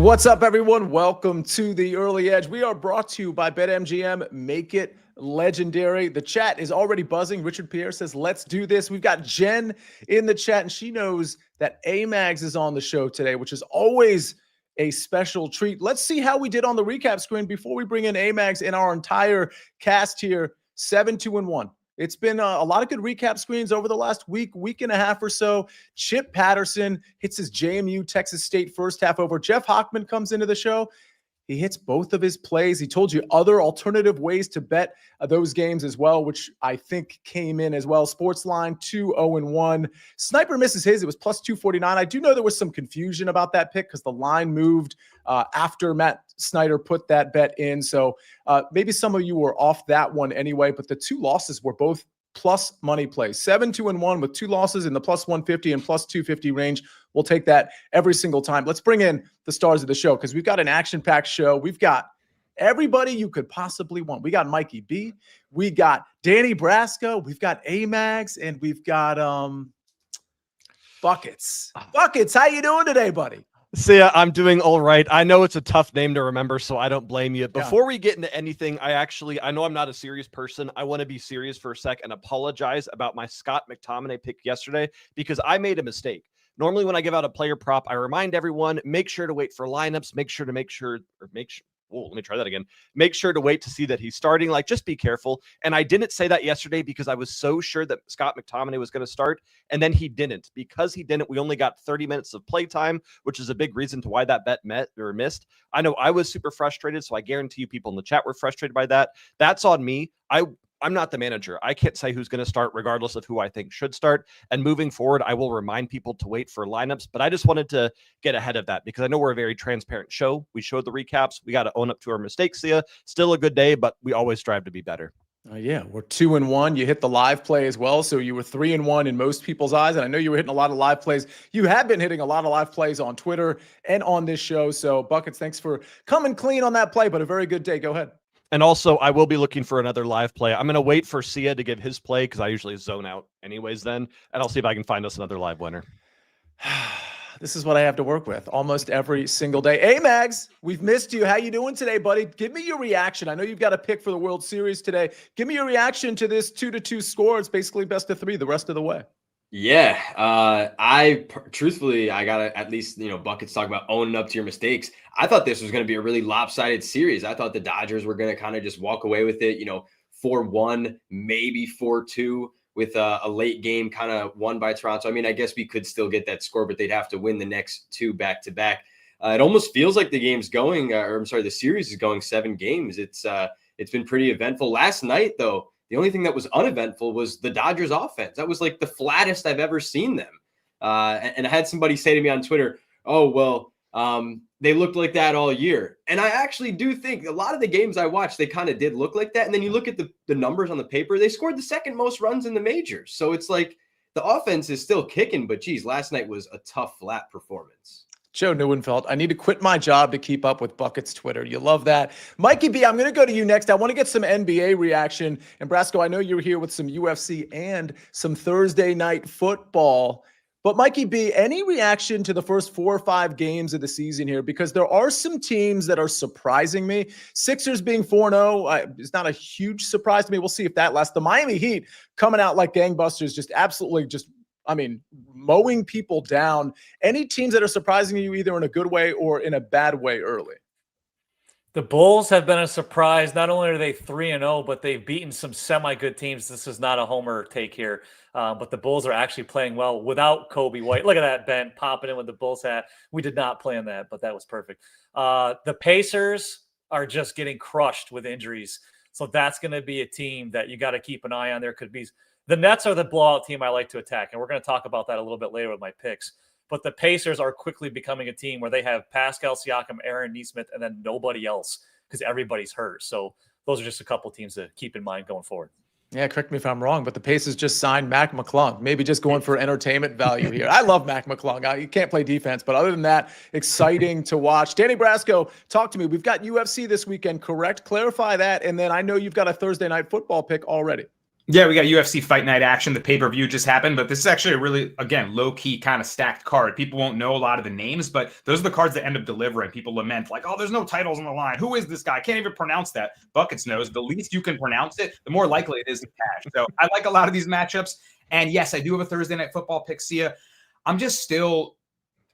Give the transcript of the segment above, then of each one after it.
What's up, everyone? Welcome to the Early Edge. We are brought to you by BetMGM. Make it legendary. The chat is already buzzing. Richard Pierre says, let's do this. We've got Jen in the chat, and she knows that Amags is on the show today, which is always a special treat. Let's see how we did on the recap screen before we bring in Amags and our entire cast here. 7-2-1. It's been a lot of good recap screens over the last week and a half or so. Chip Patterson hits his JMU Texas State first half over. Jeff Hockman comes into the show. He hits both of his plays. He told you other alternative ways to bet those games as well, which I think came in as well. SportsLine 2-0-1. Sniper misses his. It was plus 249. I do know there was some confusion about that pick because the line moved after Matt Snyder put that bet in. So maybe some of you were off that one anyway, but the two losses were both plus money plays. 7-2-1 with two losses in the plus 150 and plus 250 range. We'll take that every single time. Let's bring in the stars of the show because we've got an action-packed show. We've got everybody you could possibly want. We got Mikey B. We got Danny Brasco. We've got Amags, and we've got Buckets. Buckets, how you doing today, buddy? Sia, I'm doing all right. I know it's a tough name to remember, so I don't blame you. Before we get into anything, I know I'm not a serious person. I want to be serious for a sec and apologize about my Scott McTominay pick yesterday because I made a mistake. Normally, when I give out a player prop, I remind everyone, make sure to wait for lineups, make sure to wait to see that he's starting. Like, just be careful. And I didn't say that yesterday because I was so sure that Scott McTominay was going to start, and then he didn't. Because he didn't, we only got 30 minutes of play time, which is a big reason to why that bet missed. I know I was super frustrated, so I guarantee you people in the chat were frustrated by that. That's on me. I'm not the manager. I can't say who's going to start regardless of who I think should start. And moving forward, I will remind people to wait for lineups. But I just wanted to get ahead of that because I know we're a very transparent show. We showed the recaps. We got to own up to our mistakes, Sia. Still a good day, but we always strive to be better. Yeah, we're 2-1. You hit the live play as well. So you were 3-1 in most people's eyes. And I know you were hitting a lot of live plays. You have been hitting a lot of live plays on Twitter and on this show. So Buckets, thanks for coming clean on that play, but a very good day. Go ahead. And also, I will be looking for another live play. I'm going to wait for Sia to give his play because I usually zone out anyways then. And I'll see if I can find us another live winner. This is what I have to work with almost every single day. Hey, Mags, we've missed you. How you doing today, buddy? Give me your reaction. I know you've got a pick for the World Series today. Give me your reaction to this 2-2 score. It's basically best of 3 the rest of the way. Yeah, truthfully, I gotta at least, Buckets talk about owning up to your mistakes. I thought this was going to be a really lopsided series. I thought the Dodgers were going to kind of just walk away with it, 4-1, maybe 4-2 with a late game kind of won by Toronto. I mean, I guess we could still get that score, but they'd have to win the next 2 back-to-back. It almost feels like the series is going 7 games. It's been pretty eventful. Last night, though, the only thing that was uneventful was the Dodgers offense. That was like the flattest I've ever seen them. And I had somebody say to me on Twitter, oh, well, they looked like that all year. And I actually do think a lot of the games I watched, they kind of did look like that. And then you look at the numbers on the paper, they scored the second most runs in the majors. So it's like the offense is still kicking, but geez, last night was a tough, flat performance. Joe Neuenfeld, I need to quit my job to keep up with Buckets Twitter. You love that. Mikey B, I'm going to go to you next. I want to get some NBA reaction. And Brasco, I know you're here with some UFC and some Thursday night football. But Mikey B, any reaction to the first 4 or 5 games of the season here? Because there are some teams that are surprising me. Sixers being 4-0 is not a huge surprise to me. We'll see if that lasts. The Miami Heat coming out like gangbusters, mowing people down. Any teams that are surprising you either in a good way or in a bad way early? The Bulls have been a surprise. Not only are they 3-0, but they've beaten some semi-good teams. This is not a homer take here, but the Bulls are actually playing well without Kobe White. Look at that, Ben, popping in with the Bulls hat. We did not plan that, but that was perfect. The Pacers are just getting crushed with injuries. So that's going to be a team that you got to keep an eye on. There could be the Nets are the blowout team I like to attack, and we're going to talk about that a little bit later with my picks. But the Pacers are quickly becoming a team where they have Pascal Siakam, Aaron Nesmith, and then nobody else because everybody's hurt. So those are just a couple teams to keep in mind going forward. Yeah, correct me if I'm wrong, but the Pacers just signed Mac McClung. Maybe just going for entertainment value here. I love Mac McClung. He can't play defense, but other than that, exciting to watch. Danny Brasco, talk to me. We've got UFC this weekend, correct? Clarify that, and then I know you've got a Thursday night football pick already. Yeah, we got UFC Fight Night action. The pay-per-view just happened, but this is actually a really, again, low-key kind of stacked card. People won't know a lot of the names, but those are the cards that end up delivering. People lament, like, oh, there's no titles on the line. Who is this guy? I can't even pronounce that. Buckets knows. The least you can pronounce it, the more likely it is to cash. So I like a lot of these matchups. And yes, I do have a Thursday Night Football pick, Sia. I'm just still...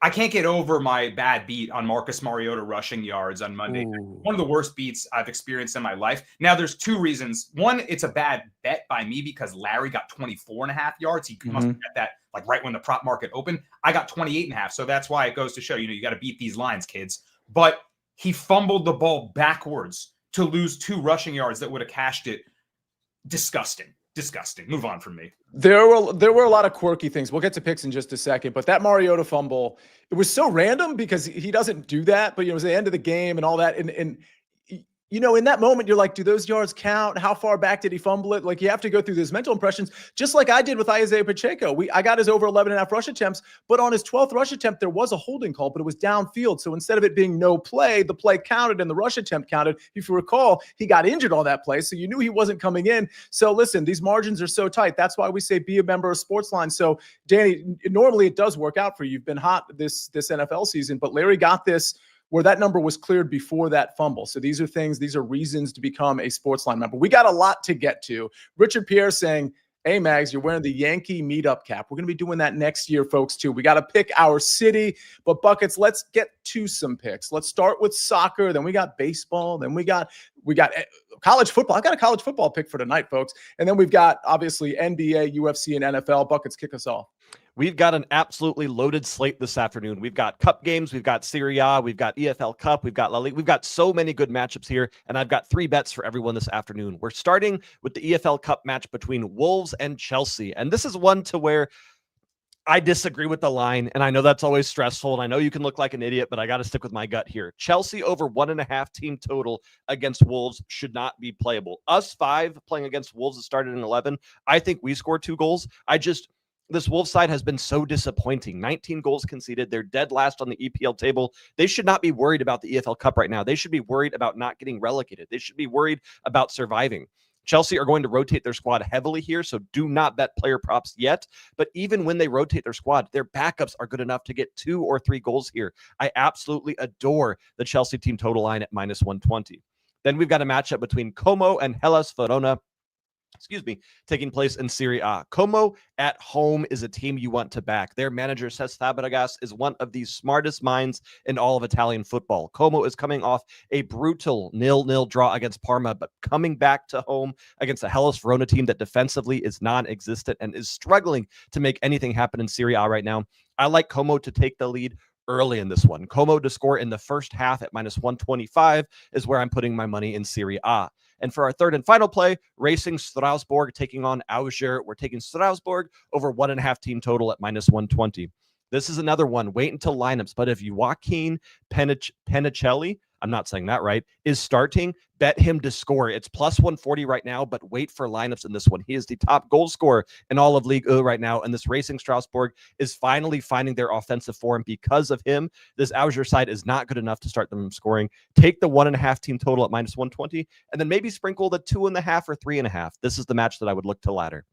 I can't get over my bad beat on Marcus Mariota rushing yards on Monday. Ooh. One of the worst beats I've experienced in my life. Now, there's two reasons. One, it's a bad bet by me because Larry got 24.5 yards. He must have got that like right when the prop market opened. I got 28.5. So that's why it goes to show, you got to beat these lines, kids. But he fumbled the ball backwards to lose 2 rushing yards that would have cashed it. Disgusting. Move on from me. There were a lot of quirky things. We'll get to picks in just a second, but that Mariota fumble, it was so random because he doesn't do that, but it was the end of the game and all that. And in that moment, you're like, do those yards count? How far back did he fumble it? Like, you have to go through those mental impressions, just like I did with Isaiah Pacheco. I got his over 11.5 rush attempts, but on his 12th rush attempt, there was a holding call, but it was downfield. So instead of it being no play, the play counted and the rush attempt counted. If you recall, he got injured on that play, so you knew he wasn't coming in. So listen, these margins are so tight. That's why we say be a member of SportsLine. So Danny, normally it does work out for you. You've been hot this NFL season, but Larry got this where that number was cleared before that fumble. So these are reasons to become a SportsLine member. We got a lot to get to. Richard Pierre saying, hey, Mags, you're wearing the Yankee meetup cap. We're going to be doing that next year, folks, too. We got to pick our city. But, Buckets, let's get to some picks. Let's start with soccer. Then we got baseball. Then we got college football. I got a college football pick for tonight, folks. And then we've got, obviously, NBA, UFC, and NFL. Buckets, kick us off. We've got an absolutely loaded slate this afternoon. We've got Cup games, we've got Serie A, we've got EFL Cup, we've got La Liga. We've got so many good matchups here, and I've got 3 bets for everyone this afternoon. We're starting with the EFL Cup match between Wolves and Chelsea, and this is one to where I disagree with the line, and I know that's always stressful, and I know you can look like an idiot, but I got to stick with my gut here. Chelsea over 1.5 team total against Wolves should not be playable. Us 5 playing against Wolves that started in 11, I think we scored 2 goals. This Wolves side has been so disappointing. 19 goals conceded. They're dead last on the EPL table. They should not be worried about the EFL Cup right now. They should be worried about not getting relegated. They should be worried about surviving. Chelsea are going to rotate their squad heavily here, so do not bet player props yet. But even when they rotate their squad, their backups are good enough to get 2 or 3 goals here. I absolutely adore the Chelsea team total line at -120. Then we've got a matchup between Como and Hellas Verona. Taking place in Serie A. Como at home is a team you want to back. Their manager, Cesc Fabregas, is one of the smartest minds in all of Italian football. Como is coming off a brutal 0-0 draw against Parma, but coming back to home against a Hellas Verona team that defensively is non-existent and is struggling to make anything happen in Serie A right now. I like Como to take the lead early in this one. Como to score in the first half at -125 is where I'm putting my money in Serie A. And for our third and final play, Racing Strasbourg taking on Auxerre. We're taking Strasbourg over 1.5 team total at -120. This is another one. Wait until lineups. But if Joaquin Penicelli, I'm not saying that right, is starting, bet him to score. It's +140 right now, but wait for lineups in this one. He is the top goal scorer in all of Ligue 1 right now, and this Racing Strasbourg is finally finding their offensive form because of him. This Auxerre side is not good enough to start them scoring. Take the 1.5 team total at -120, and then maybe sprinkle the 2.5 or 3.5. This is the match that I would look to ladder.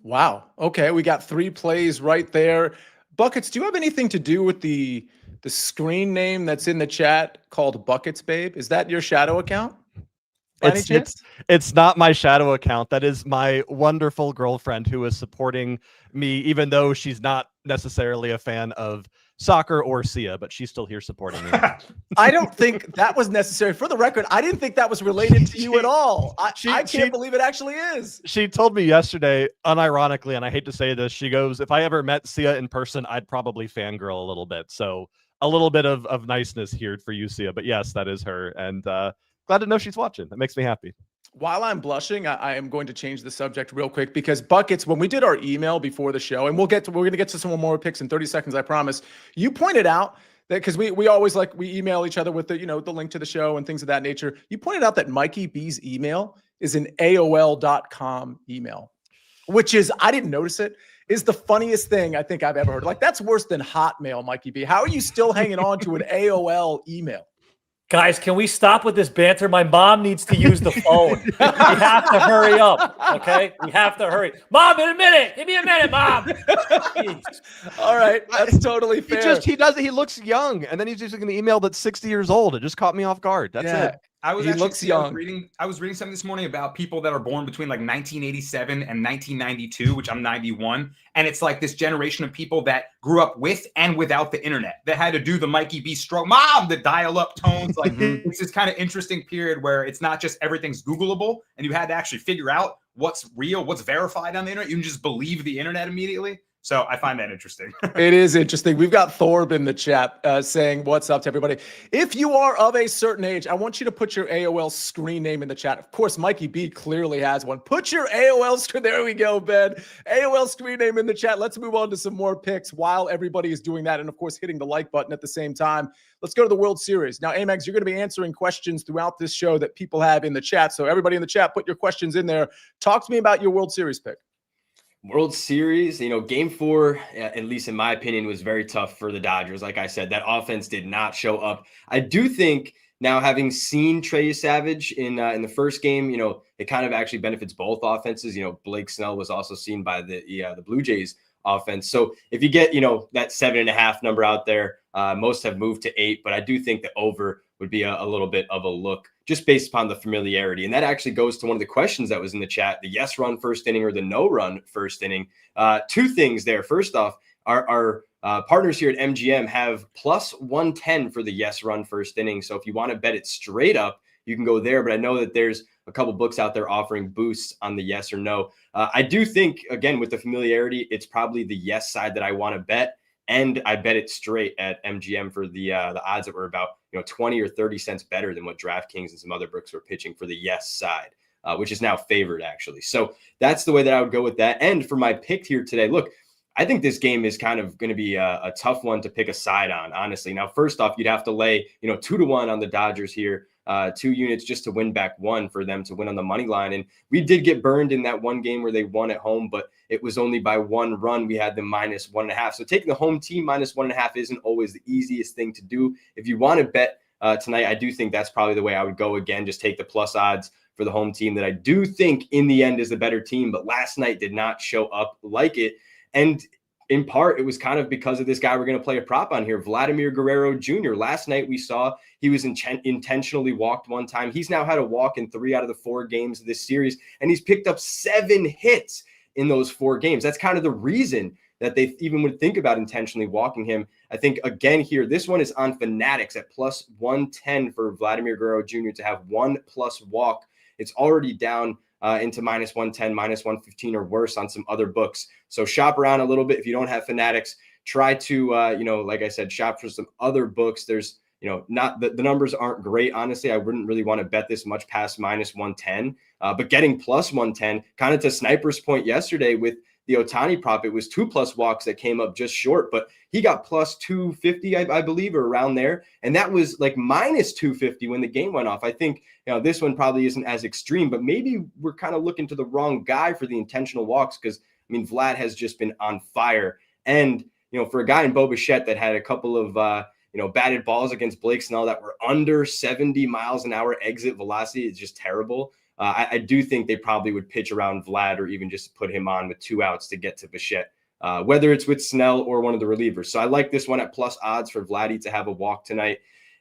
Wow. Okay, we got 3 plays right there. Buckets, do you have anything to do with the screen name that's in the chat called Buckets Babe? Is that your shadow account? By any chance? It's not my shadow account. That is my wonderful girlfriend who is supporting me, even though she's not necessarily a fan of soccer or Sia, but she's still here supporting me. I don't think that was necessary. For the record, I didn't think that was related to you at all. I can't believe it actually is. She told me yesterday, unironically, and I hate to say this, she goes, if I ever met Sia in person, I'd probably fangirl a little bit. So a little bit of niceness here for you, Sia. But yes, that is her. And glad to know she's watching. That makes me happy. While I'm blushing, I am going to change the subject real quick because Buckets, when we did our email before the show, and we're going to get to some more picks in 30 seconds, I promise. You pointed out that because we always we email each other with the link to the show and things of that nature. You pointed out that Mikey B's email is an AOL.com email, which is, I didn't notice it, is the funniest thing I think I've ever heard. Like, that's worse than Hotmail, Mikey B. How are you still hanging on to an AOL email? Guys, can we stop with this banter? My mom needs to use the phone. We have to hurry up, okay? We have to hurry. Mom, in a minute. Give me a minute, Mom. Jeez. All right, that's totally fair. He looks young, and then he's just going to email that's 60 years old. It just caught me off guard. That's Yeah. it. He looks young. I was reading something this morning about people that are born between like 1987 and 1992, which I'm 91. And it's like this generation of people that grew up with and without the internet that had to do the Mikey B stroke, Mom, the dial up tones. Like it's this kind of interesting period where it's not just everything's Googleable and you had to actually figure out what's real, what's verified on the internet. You can just believe the internet immediately. So I find that interesting. It is interesting. We've got Thorb in the chat saying what's up to everybody. If you are of a certain age, I want you to put your AOL screen name in the chat. Of course, Mikey B clearly has one. Put your AOL screen. There we go, Ben. AOL screen name in the chat. Let's move on to some more picks while everybody is doing that. And of course, hitting the like button at the same time. Let's go to the World Series. Now, Amags, you're going to be answering questions throughout this show that people have in the chat. So everybody in the chat, put your questions in there. Talk to me about your World Series pick. World Series, game 4, at least in my opinion, was very tough for the Dodgers. Like I said, that offense did not show up. I do think now, having seen Trey Savage in the first game, it kind of actually benefits both offenses. Blake Snell was also seen by the Blue Jays offense. So if you get, that 7.5 number out there, most have moved to 8, but I do think the over would be a little bit of a look just based upon the familiarity. And that actually goes to one of the questions that was in the chat, the yes run first inning or the no run first inning. Two things there. First off, our partners here at MGM have plus 110 for the yes run first inning. So if you want to bet it straight up, you can go there. But I know that there's a couple books out there offering boosts on the yes or no. I do think, again, with the familiarity, it's probably the yes side that I want to bet. And I bet it straight at MGM for the odds that were about 20 or 30 cents better than what DraftKings and some other books were pitching for the yes side, which is now favored actually. So that's the way that I would go with that. And for my pick here today, look, I think this game is kind of going to be a tough one to pick a side on, honestly. Now, first off, you'd have to lay 2-1 on the Dodgers here. 2 units just to win back 1 for them to win on the money line. And we did get burned in that one game where they won at home, but it was only by 1 run. We had them minus 1.5. So taking the home team minus 1.5 isn't always the easiest thing to do. If you want to bet tonight, I do think that's probably the way I would go again. Just take the plus odds for the home team that I do think in the end is the better team, but last night did not show up like it. And in part, it was kind of because of this guy we're going to play a prop on here, Vladimir Guerrero Jr. Last night, we saw he was intentionally walked 1 time. He's now had a walk in 3 out of the 4 games of this series, and he's picked up 7 hits in those 4 games. That's kind of the reason that they even would think about intentionally walking him. I think, again, here, this one is on Fanatics at plus 110 for Vladimir Guerrero Jr. to have 1+ walk. It's already down into minus 110, minus 115 or worse on some other books. So shop around a little bit. If you don't have Fanatics, try to, like I said, shop for some other books. There's, not the numbers aren't great. Honestly, I wouldn't really want to bet this much past minus 110, but getting plus 110, kind of to Sniper's point yesterday with the Ohtani prop, it was 2+ walks that came up just short, but he got plus 250, I believe, or around there. And that was like minus 250 when the game went off. I think, this one probably isn't as extreme, but maybe we're kind of looking to the wrong guy for the intentional walks. Cause Vlad has just been on fire. And, for a guy in Bo Bichette that had a couple of, batted balls against Blake Snell that were under 70 miles an hour exit velocity is just terrible. I do think they probably would pitch around Vlad or even just put him on with 2 outs to get to Bichette, whether it's with Snell or one of the relievers. So I like this one at plus odds for Vladdy to have a walk tonight.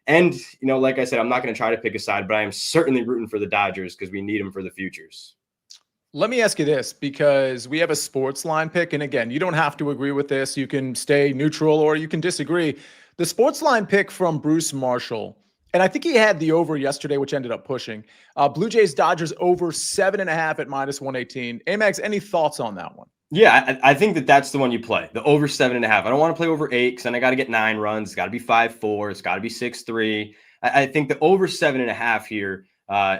And, like I said, I'm not going to try to pick a side, but I am certainly rooting for the Dodgers because we need them for the futures. Let me ask you this, because we have a SportsLine pick. And again, you don't have to agree with this. You can stay neutral or you can disagree. The SportsLine pick from Bruce Marshall, and I think he had the over yesterday, which ended up pushing. Blue Jays Dodgers over 7.5 at minus 118. Amags, any thoughts on that one? Yeah, I think that's the one you play, the over 7.5. I don't want to play over 8 because then I got to get 9 runs. It's got to be 5-4. It's got to be 6-3. I think the over 7.5 here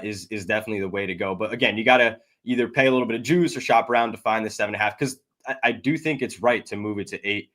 is definitely the way to go. But again, you got to either pay a little bit of juice or shop around to find the 7.5 because I do think it's right to move it to 8.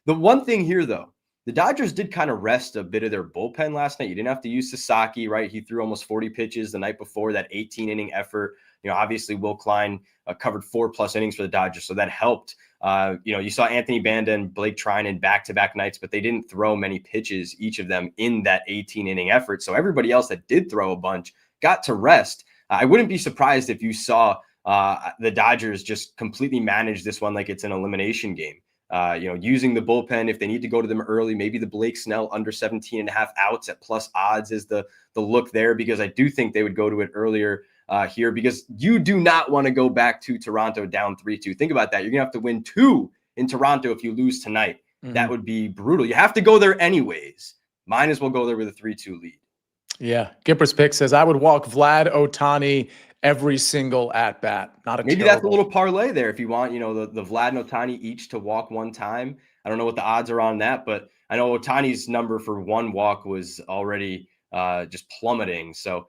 The one thing here, though, the Dodgers did kind of rest a bit of their bullpen last night. You didn't have to use Sasaki, right? He threw almost 40 pitches the night before, that 18-inning effort. Obviously Will Klein covered 4+ innings for the Dodgers, so that helped. You saw Anthony Banda and Blake Trinan back-to-back nights, but they didn't throw many pitches, each of them, in that 18-inning effort. So everybody else that did throw a bunch got to rest. I wouldn't be surprised if you saw the Dodgers just completely manage this one like it's an elimination game. Using the bullpen if they need to go to them early, maybe the Blake Snell under 17.5 outs at plus odds is the look there, because I do think they would go to it earlier here, because you do not want to go back to Toronto down 3-2. Think about that. You're going to have to win 2 in Toronto if you lose tonight. Mm-hmm. That would be brutal. You have to go there anyways. Might as well go there with a 3-2 lead. Yeah. Gipper's pick says, I would walk Vlad Ohtani every single at bat. Maybe that's a little parlay there if you want, the Vlad and Ohtani each to walk one time. I don't know what the odds are on that, but I know Ohtani's number for one walk was already just plummeting. So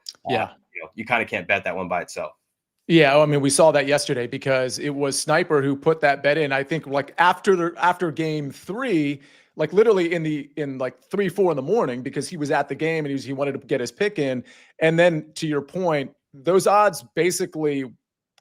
you kind of can't bet that one by itself. Yeah, I mean, we saw that yesterday because it was Sniper who put that bet in. I think like after game 3, like literally in like 3-4 in the morning, because he was at the game and he wanted to get his pick in. And then to your point, those odds basically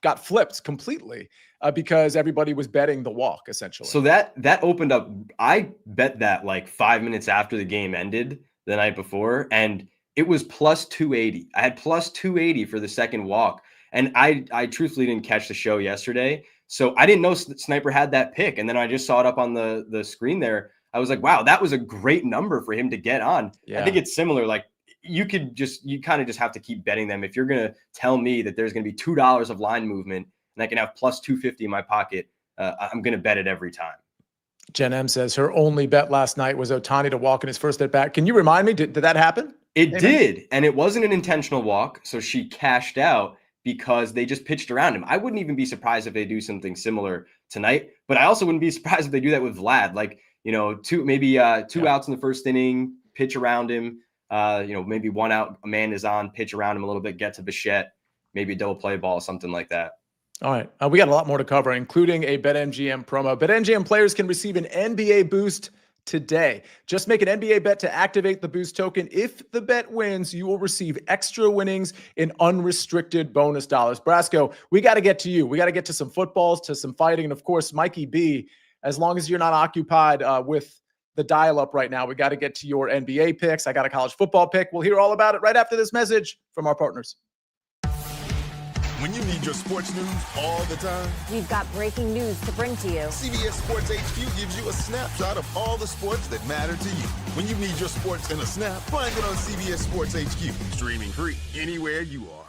got flipped completely because everybody was betting the walk essentially. So that opened up. I bet that like 5 minutes after the game ended the night before, and it was plus 280. I had plus 280 for the second walk. And I truthfully didn't catch the show yesterday. So I didn't know Sniper had that pick. And then I just saw it up on the screen there. I was like, wow, that was a great number for him to get on. Yeah. I think it's similar. Like you kind of just have to keep betting them. If you're going to tell me that there's going to be $2 of line movement and I can have plus 250 in my pocket, I'm going to bet it every time. Jen M says her only bet last night was Ohtani to walk in his first at bat. Can you remind me, did that happen? It did. And it wasn't an intentional walk. So she cashed out because they just pitched around him. I wouldn't even be surprised if they do something similar tonight, but I also wouldn't be surprised if they do that with Vlad. Like, two outs in the first inning, pitch around him, maybe 1 out, a man is on, pitch around him a little bit, get to Bichette, maybe a double play ball, something like that. All right. We got a lot more to cover, including a BetMGM promo. BetMGM players can receive an NBA boost today. Just make an NBA bet to activate the boost token. If the bet wins, you will receive extra winnings in unrestricted bonus dollars. Brasco, we got to get to you. We got to get to some footballs, to some fighting. And of course, Mikey B, as long as you're not occupied with the dial-up right now, we got to get to your NBA picks. I got a college football pick. We'll hear all about it right after this message from our partners. When you need your sports news all the time, we've got breaking news to bring to you. CBS Sports HQ gives you a snapshot of all the sports that matter to you. When you need your sports in a snap, find it on CBS Sports HQ. Streaming free anywhere you are.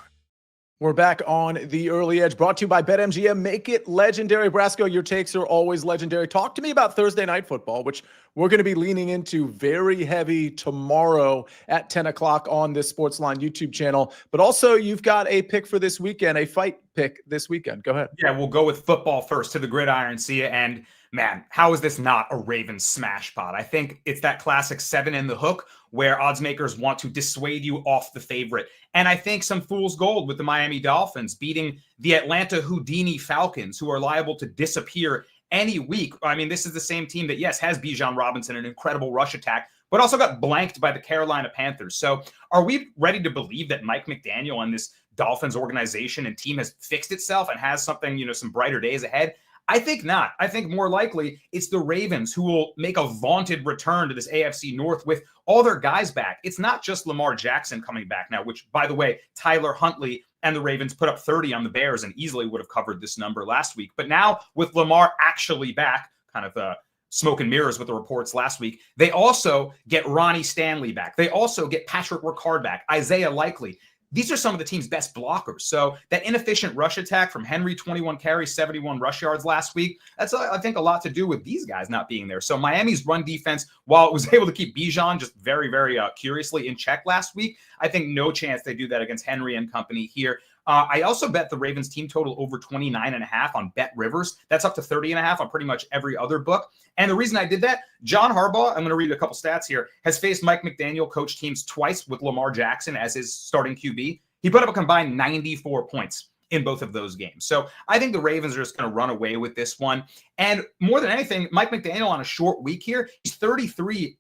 We're back on The Early Edge, brought to you by BetMGM. Make it legendary. Brasco, your takes are always legendary. Talk to me about Thursday Night Football, which we're going to be leaning into very heavy tomorrow at 10 o'clock on this SportsLine YouTube channel. But also, you've got a pick for this weekend, a fight pick this weekend. Go ahead. Yeah, we'll go with football first, to the gridiron, Sia. And man, how is this not a Ravens smash pot? I think it's that classic 7 in the hook where odds makers want to dissuade you off the favorite. And I think some fool's gold with the Miami Dolphins beating the Atlanta Houdini Falcons, who are liable to disappear any week. I mean, this is the same team that, yes, has Bijan Robinson, an incredible rush attack, but also got blanked by the Carolina Panthers. So are we ready to believe that Mike McDaniel and this Dolphins organization and team has fixed itself and has something, some brighter days ahead? I think not. I think more likely it's the Ravens who will make a vaunted return to this AFC North with all their guys back. It's not just Lamar Jackson coming back now, which, by the way, Tyler Huntley and the Ravens put up 30 on the Bears and easily would have covered this number last week. But now with Lamar actually back, kind of smoke and mirrors with the reports last week, they also get Ronnie Stanley back. They also get Patrick Ricard back, Isaiah Likely. These are some of the team's best blockers. So that inefficient rush attack from Henry, 21 carries, 71 rush yards last week, that's, I think, a lot to do with these guys not being there. So Miami's run defense, while it was able to keep Bijan just very, very curiously in check last week, I think no chance they do that against Henry and company here. I also bet the Ravens team total over 29.5 on Bet Rivers. That's up to 30.5 on pretty much every other book. And the reason I did that, John Harbaugh, I'm going to read a couple stats here, has faced Mike McDaniel coach teams twice with Lamar Jackson as his starting QB. He put up a combined 94 points in both of those games. So I think the Ravens are just going to run away with this one. And more than anything, Mike McDaniel on a short week here, he's 33%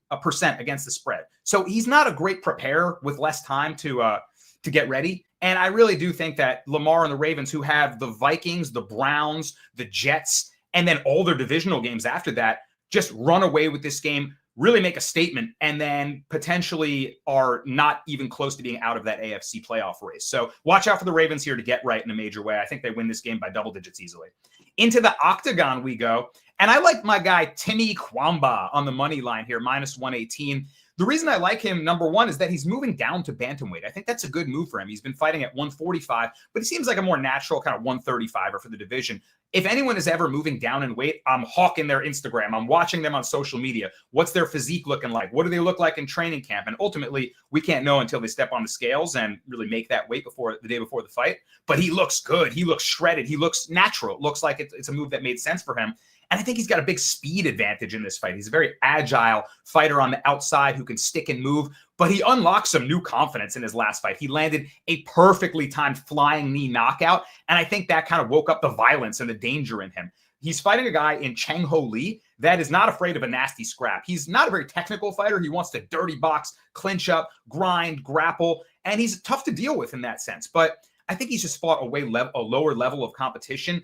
against the spread. So he's not a great preparer with less time to get ready. And I really do think that Lamar and the Ravens, who have the Vikings, the Browns, the Jets, and then all their divisional games after that, just run away with this game, really make a statement, and then potentially are not even close to being out of that AFC playoff race. So watch out for the Ravens here to get right in a major way. I think they win this game by double digits easily. Into the octagon we go. And I like my guy, Timmy Kwamba, on the money line here, minus 118. The reason I like him, number one, is that he's moving down to bantamweight. I think that's a good move for him. He's been fighting at 145, but he seems like a more natural kind of 135er for the division. If anyone is ever moving down in weight, I'm hawking their Instagram. I'm watching them on social media. What's their physique looking like? What do they look like in training camp? And ultimately, we can't know until they step on the scales and really make that weight before the day before the fight. But he looks good. He looks shredded. He looks natural. It looks like it's a move that made sense for him. And I think he's got a big speed advantage in this fight. He's a very agile fighter on the outside who can stick and move, but he unlocked some new confidence in his last fight. He landed a perfectly timed flying knee knockout, and I think that kind of woke up the violence and the danger in him. He's fighting a guy in Chang Ho Lee that is not afraid of a nasty scrap. He's not a very technical fighter. He wants to dirty box, clinch up, grind, grapple, and he's tough to deal with in that sense. But I think he's just fought a lower level of competition.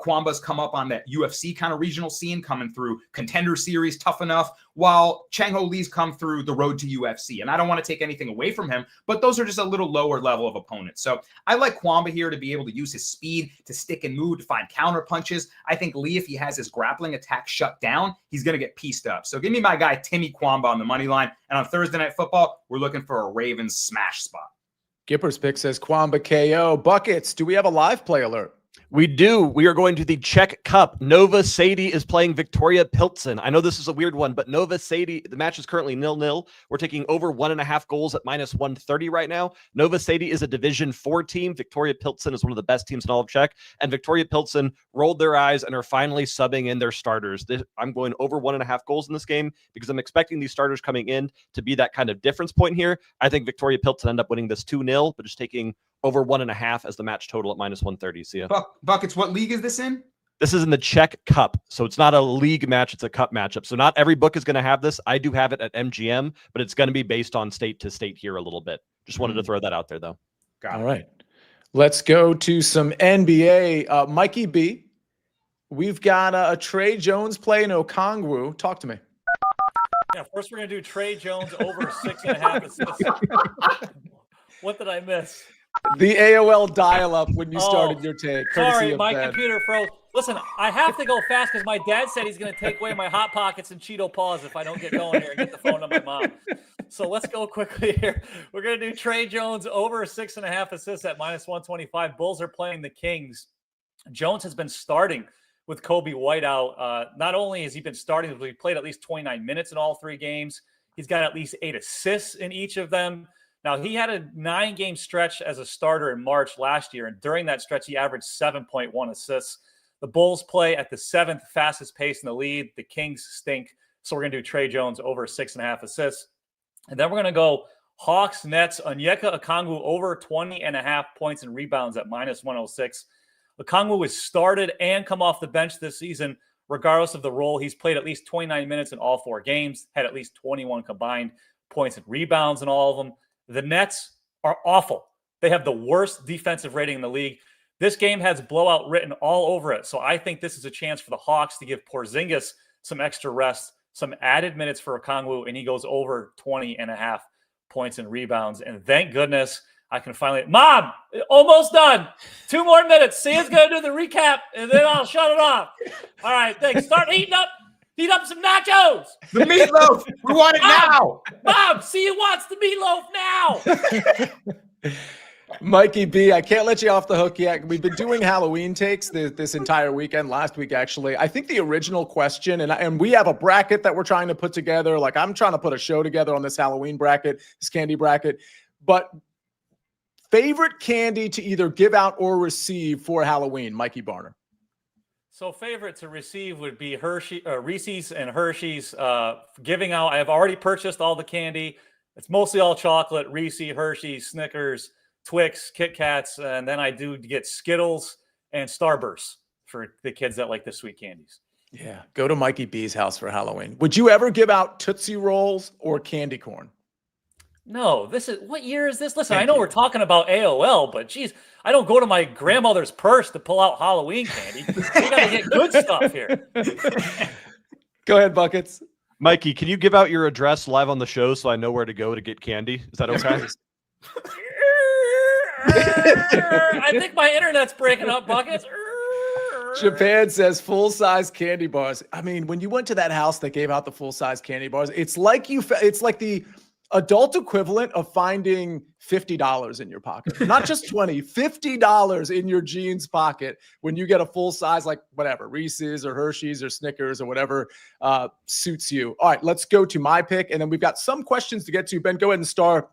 Kwamba's come up on that UFC kind of regional scene, coming through Contender Series, tough enough, while Chang Ho Lee's come through the road to UFC. And I don't want to take anything away from him, but those are just a little lower level of opponents. So I like Kwamba here to be able to use his speed to stick and move, to find counter punches. I think Lee, if he has his grappling attack shut down, he's going to get pieced up. So give me my guy, Timmy Kwamba, on the money line. And on Thursday Night Football, we're looking for a Ravens smash spot. Gipper's pick says Kwamba KO. Buckets, do we have a live play alert? We do. We are going to the Czech Cup. Nova Sadie is playing Victoria Pilsen. I know this is a weird one, but Nova Sadie, the match is currently 0-0. We're taking over 1.5 goals at minus 130 right now. Nova Sadie is a Division 4 team. Victoria Pilsen is one of the best teams in all of Czech. And Victoria Pilsen rolled their eyes and are finally subbing in their starters. I'm going over 1.5 goals in this game because I'm expecting these starters coming in to be that kind of difference point here. I think Victoria Pilsen end up winning this 2-0, but just taking over 1.5 as the match total at minus 130. See ya. Buckets, what league is this in? This is in the Czech Cup. So it's not a league match. It's a cup matchup. So not every book is going to have this. I do have it at MGM, but it's going to be based on state to state here a little bit. Just wanted to throw that out there, though. All right. Let's go to some NBA. Mikey B, we've got a Trey Jones play in Okongwu. Talk to me. Yeah, first we're going to do Trey Jones over 6.5 assists. What did I miss? The AOL dial-up when you started your take. Sorry, my computer froze. Listen, I have to go fast because my dad said he's going to take away my Hot Pockets and Cheeto Paws if I don't get going here and get the phone to my mom. So let's go quickly here. We're going to do Trey Jones over 6.5 assists at minus 125. Bulls are playing the Kings. Jones has been starting with Kobe White out. Not only has he been starting, but he played at least 29 minutes in all 3 games. He's got at least 8 assists in each of them. Now, he had a 9-game stretch as a starter in March last year, and during that stretch, he averaged 7.1 assists. The Bulls play at the 7th fastest pace in the league. The Kings stink, so we're going to do Trey Jones over 6.5 assists. And then we're going to go Hawks, Nets, Onyeka Okongwu over 20.5 points and rebounds at minus 106. Okongwu has started and come off the bench this season, regardless of the role. He's played at least 29 minutes in all 4 games, had at least 21 combined points and rebounds in all of them. The Nets are awful. They have the worst defensive rating in the league. This game has blowout written all over it. So I think this is a chance for the Hawks to give Porzingis some extra rest, some added minutes for Okongwu, and he goes over 20.5 points and rebounds. And thank goodness I can finally... Mom, almost done. 2 more minutes. Sia's going to do the recap, and then I'll shut it off. All right, thanks. Start heating up. Heat up some nachos. The meatloaf. We want it now. Mom, Sia wants the meatloaf now. Mikey B, I can't let you off the hook yet. We've been doing Halloween takes this entire weekend, last week actually. I think the original question, and we have a bracket that we're trying to put together. Like I'm trying to put a show together on this Halloween bracket, this candy bracket. But favorite candy to either give out or receive for Halloween, Mikey Barner? So favorite to receive would be Reese's and Hershey's. Giving out, I have already purchased all the candy. It's mostly all chocolate, Reese's, Hershey's, Snickers, Twix, Kit Kats, and then I do get Skittles and Starbursts for the kids that like the sweet candies. Yeah, go to Mikey B's house for Halloween. Would you ever give out Tootsie Rolls or candy corn? No, this is what year is this? Listen, Thank I know you. we're talking about AOL, but geez, I don't go to my grandmother's purse to pull out Halloween candy. We got to get good stuff here. Go ahead, Buckets. Mikey, can you give out your address live on the show so I know where to go to get candy? Is that okay? I think my internet's breaking up, Buckets. Japan says full-size candy bars. I mean, when you went to that house that gave out the full-size candy bars, it's like it's like the adult equivalent of finding $50 in your pocket. Not just 20, $50 in your jeans pocket when you get a full-size, like whatever, Reese's or Hershey's or Snickers or whatever suits you. All right, let's go to my pick, and then we've got some questions to get to. Ben, go ahead and start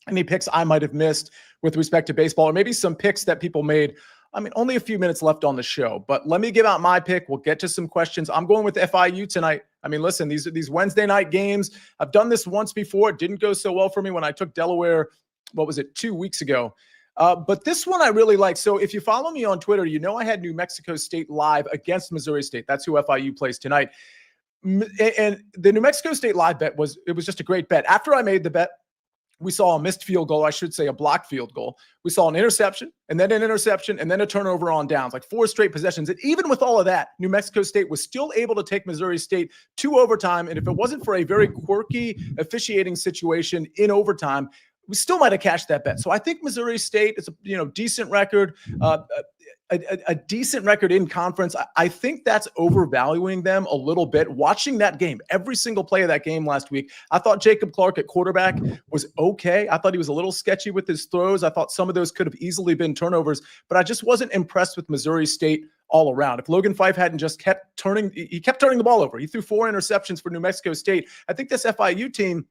any picks I might have missed with respect to baseball, or maybe some picks that people made. I mean, only a few minutes left on the show, but let me give out my pick. We'll get to some questions. I'm going with FIU tonight. I mean, listen, these Wednesday night games, I've done this once before. It didn't go so well for me when I took Delaware, 2 weeks ago? But this one I really like. So if you follow me on Twitter, you know I had New Mexico State live against Missouri State. That's who FIU plays tonight. And the New Mexico State live bet was just a great bet. After I made the bet, we saw a missed field goal. I should say a blocked field goal. We saw an interception and then a turnover on downs, like 4 straight possessions. And even with all of that, New Mexico State was still able to take Missouri State to overtime. And if it wasn't for a very quirky officiating situation in overtime, we still might have cashed that bet. So I think Missouri State is a decent record, a decent record in conference. I think that's overvaluing them a little bit. Watching that game, every single play of that game last week, I thought Jacob Clark at quarterback was okay. I thought he was a little sketchy with his throws. I thought some of those could have easily been turnovers, but I just wasn't impressed with Missouri State all around. If Logan Fife hadn't just kept turning the ball over. He threw 4 interceptions for New Mexico State. I think this FIU team,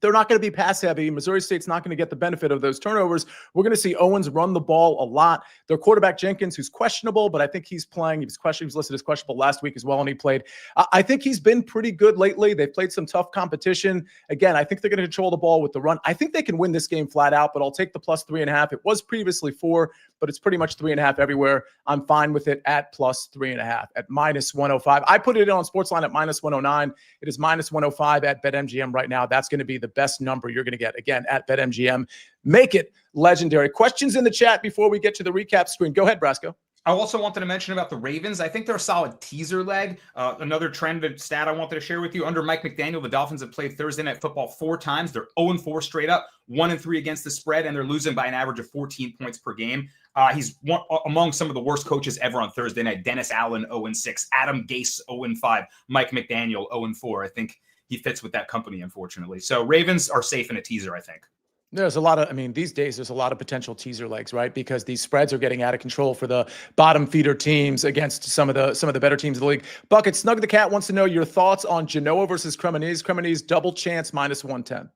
they're not going to be pass heavy. Missouri State's not going to get the benefit of those turnovers. We're going to see Owens run the ball a lot. Their quarterback Jenkins, who's questionable, but I think he's playing. He was listed as questionable last week as well, and he played. I think he's been pretty good lately. They've played some tough competition. Again, I think they're going to control the ball with the run. I think they can win this game flat out, but I'll take the plus 3.5. It was previously 4, but it's pretty much 3.5 everywhere. I'm fine with it at plus 3.5 at minus 105. I put it in on SportsLine at minus 109. It is minus 105 at BetMGM right now. That's going to be the best number you're going to get, again, at BetMGM. Make it legendary. Questions in the chat before we get to the recap screen. Go ahead, Brasco. I also wanted to mention about the Ravens. I think they're a solid teaser leg. Another trend stat I wanted to share with you. Under Mike McDaniel, the Dolphins have played Thursday Night Football 4 times. They're 0-4 straight up, 1-3 against the spread, and they're losing by an average of 14 points per game. He's among some of the worst coaches ever on Thursday night. Dennis Allen, 0-6. Adam Gase, 0-5. Mike McDaniel, 0-4. I think he fits with that company, unfortunately. So Ravens are safe in a teaser, I think. There's a lot of, these days there's a lot of potential teaser legs, right? Because these spreads are getting out of control for the bottom feeder teams against some of the better teams in the league. Bucket Snug the Cat wants to know your thoughts on Genoa versus Cremonese. Cremonese double chance minus 110.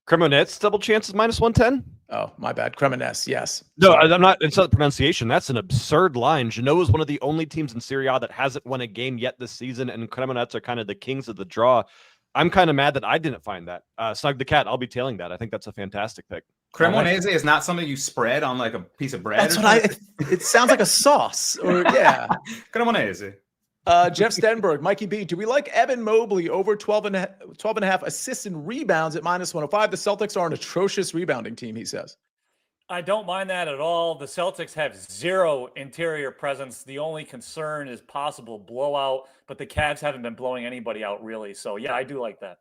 Cremonese double chances minus 110? Oh, my bad. Cremonese, yes. No, I'm not. It's not the pronunciation. That's an absurd line. Genoa is one of the only teams in Serie A that hasn't won a game yet this season, and Cremonese are kind of the kings of the draw. I'm kind of mad that I didn't find that. Snug the Cat, I'll be tailing that. I think that's a fantastic pick. Cremonese is not something you spread on like a piece of bread. That's what it sounds like a sauce. Or yeah. Cremonese. Jeff Stenberg, Mikey B, do we like Evan Mobley over 12 and a half assists and rebounds at minus 105? The Celtics are an atrocious rebounding team, he says. I don't mind that at all. The Celtics have 0 interior presence. The only concern is possible blowout, but the Cavs haven't been blowing anybody out really. So yeah, I do like that.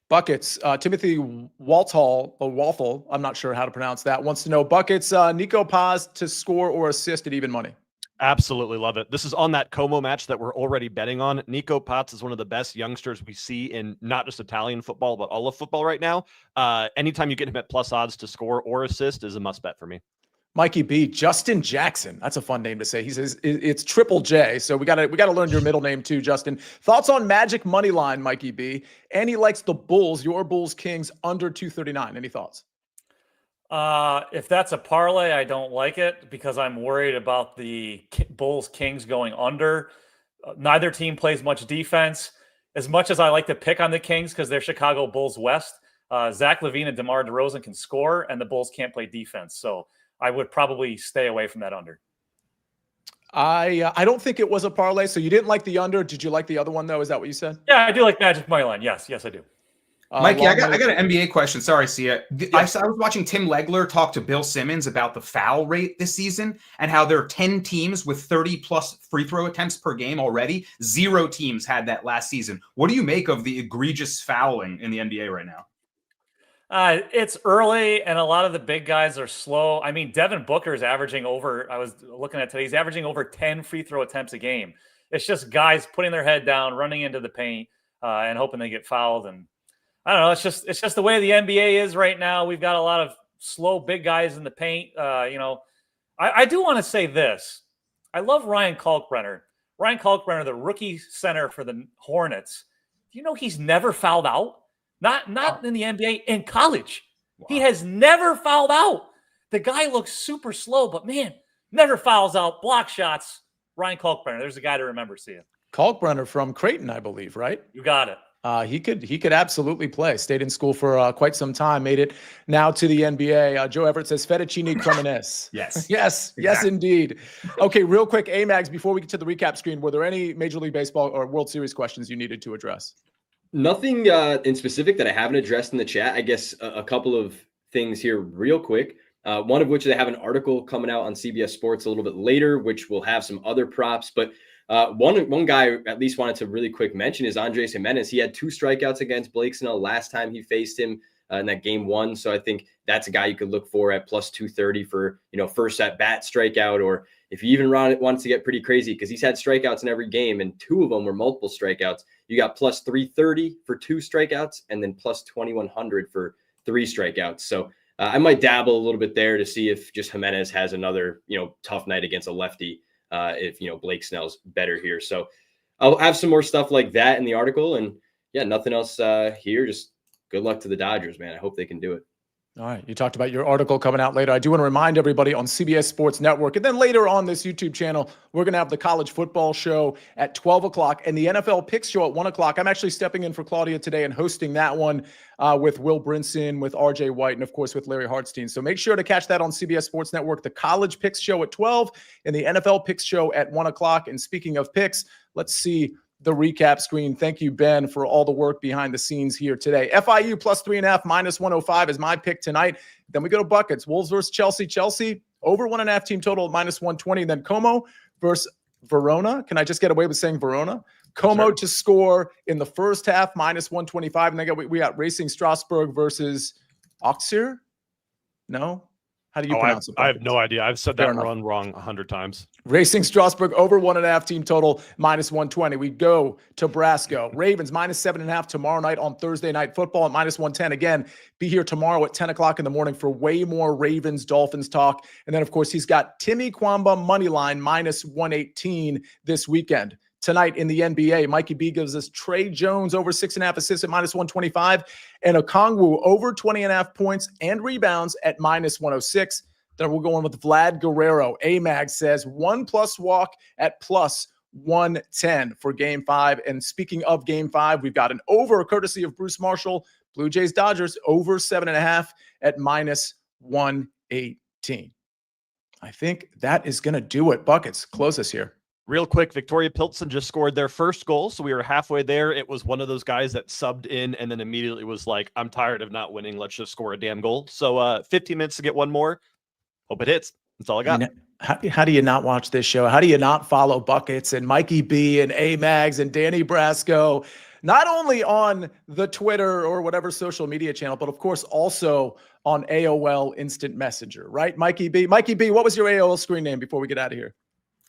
Buckets, Timothy Walthall, I'm not sure how to pronounce that, wants to know Buckets, Nico Paz to score or assist at even money. Absolutely love it. This is on that Como match that we're already betting on. Nico Paz is one of the best youngsters we see in not just Italian football, but all of football right now. Anytime you get him at plus odds to score or assist is a must bet for me. Mikey B, Justin Jackson. That's a fun name to say. He says it's Triple J. So we gotta learn your middle name too, Justin. Thoughts on Magic money line, Mikey B? And he likes the Bulls, your Bulls Kings under 239. Any thoughts? If that's a parlay, I don't like it because I'm worried about the Bulls Kings going under. Neither team plays much defense. As much as I like to pick on the Kings because they're Chicago Bulls West, Zach LaVine and DeMar DeRozan can score, and the Bulls can't play defense. So I would probably stay away from that under. I don't think it was a parlay. So you didn't like the under. Did you like the other one though? Is that what you said? Yeah, I do like Magic money line. Yes, I do. Mikey, I got Longley- an NBA question. Sorry, Sia. I was watching Tim Legler talk to Bill Simmons about the foul rate this season and how there are 10 teams with 30-plus free throw attempts per game already. 0 teams had that last season. What do you make of the egregious fouling in the NBA right now? It's early, and a lot of the big guys are slow. I mean, Devin Booker is averaging over, I was looking at today, he's averaging over 10 free throw attempts a game. It's just guys putting their head down, running into the paint, and hoping they get fouled. And I don't know. It's just the way the NBA is right now. We've got a lot of slow big guys in the paint. I do want to say this. I love Ryan Kalkbrenner. Ryan Kalkbrenner, the rookie center for the Hornets. Do you know he's never fouled out? Not in the NBA, in college. Wow. He has never fouled out. The guy looks super slow, but man, never fouls out. Block shots. Ryan Kalkbrenner. There's a guy to remember, Sia. Kalkbrenner from Creighton, I believe, right? You got it. He could absolutely play. Stayed in school for quite some time. Made it now to the NBA. Joe Everett says Fettuccine Cremonese. Yes. Yes, exactly. Yes, indeed. Okay, real quick, Amags, before we get to the recap screen, were there any Major League Baseball or World Series questions you needed to address? Nothing in specific that I haven't addressed in the chat. I guess a couple of things here real quick. One of which they have an article coming out on CBS Sports a little bit later, which will have some other props. But one guy at least wanted to really quick mention is Andres Gimenez. He had 2 strikeouts against Blake Snell last time he faced him in that game 1. So I think that's a guy you could look for at plus 230 for, first at bat strikeout, or if you even wanted to get pretty crazy, because he's had strikeouts in every game and 2 of them were multiple strikeouts. You got plus 330 for 2 strikeouts and then plus 2,100 for 3 strikeouts. So I might dabble a little bit there to see if just Jimenez has another, tough night against a lefty. If Blake Snell's better here. So I'll have some more stuff like that in the article. And yeah, nothing else here. Just good luck to the Dodgers, man. I hope they can do it. All right. You talked about your article coming out later. I do want to remind everybody on CBS Sports Network. And then later on this YouTube channel, we're going to have the college football show at 12 o'clock and the NFL picks show at 1 o'clock. I'm actually stepping in for Claudia today and hosting that one with Will Brinson, with RJ White, and of course with Larry Hartstein. So make sure to catch that on CBS Sports Network, the college picks show at 12 and the NFL picks show at 1 o'clock. And speaking of picks, let's see the recap screen. Thank you, Ben, for all the work behind the scenes here today. FIU plus 3.5, minus 105 is my pick tonight. Then we go to buckets. Wolves versus Chelsea. Chelsea over 1.5 team total at minus 120. Then Como versus Verona. Can I just get away with saying Verona? Como to score in the first half, minus 125. And then we got Racing Strasbourg versus Auxerre. No? How do you pronounce it? I have no idea. I've said that run wrong 100 times. Racing Strasbourg over 1.5 team total, minus 120. We go to Brasco. Ravens minus 7.5 tomorrow night on Thursday Night Football at minus 110. Again, be here tomorrow at 10 o'clock in the morning for way more Ravens Dolphins talk. And then, of course, he's got Timmy Kwamba money line minus 118 this weekend. Tonight in the NBA, Mikey B gives us Trey Jones over 6.5 assists at minus 125 and Okongwu over 20.5 points and rebounds at minus 106. Then we'll go on with Vlad Guerrero. Amags says 1+ walk at plus 110 for game 5. And speaking of game 5, we've got an over courtesy of Bruce Marshall. Blue Jays Dodgers over 7.5 at minus 118. I think that is going to do it. Buckets, close us here. Real quick, Victoria Pilsen just scored their first goal, so we were halfway there. It was one of those guys that subbed in and then immediately was like, I'm tired of not winning. Let's just score a damn goal. So 15 minutes to get one more. Hope it hits. That's all I got. How do you not watch this show? How do you not follow Buckets and Mikey B and Amags and Danny Brasco, not only on the Twitter or whatever social media channel, but of course also on AOL Instant Messenger, right? Mikey B, what was your AOL screen name before we get out of here?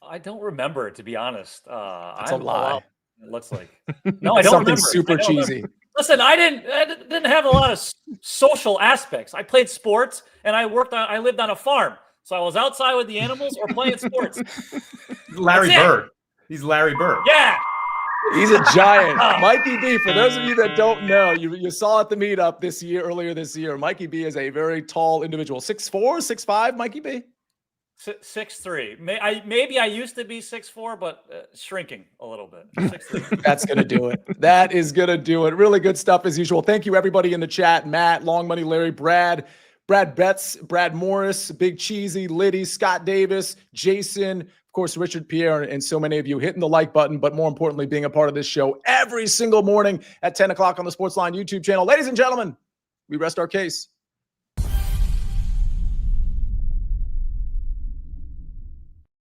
I don't remember, to be honest. That's a lie. It looks like. No, I don't remember. Super cheesy. Listen, I didn't have a lot of social aspects. I played sports and I lived on a farm. So I was outside with the animals or playing sports. Larry Bird. He's Larry Bird. Yeah. He's a giant. Mikey B, for those of you that don't know, you saw at the meetup earlier this year, Mikey B is a very tall individual. 6'4", 6'5", Mikey B? 6'3". Maybe I used to be 6'4", but shrinking a little bit. 6'3". That's going to do it. That is going to do it. Really good stuff as usual. Thank you, everybody in the chat. Matt, Long Money, Larry, Brad, Brad Betts, Brad Morris, Big Cheesy, Liddy, Scott Davis, Jason, of course, Richard Pierre, and so many of you hitting the like button, but more importantly, being a part of this show every single morning at 10 o'clock on the SportsLine YouTube channel. Ladies and gentlemen, we rest our case.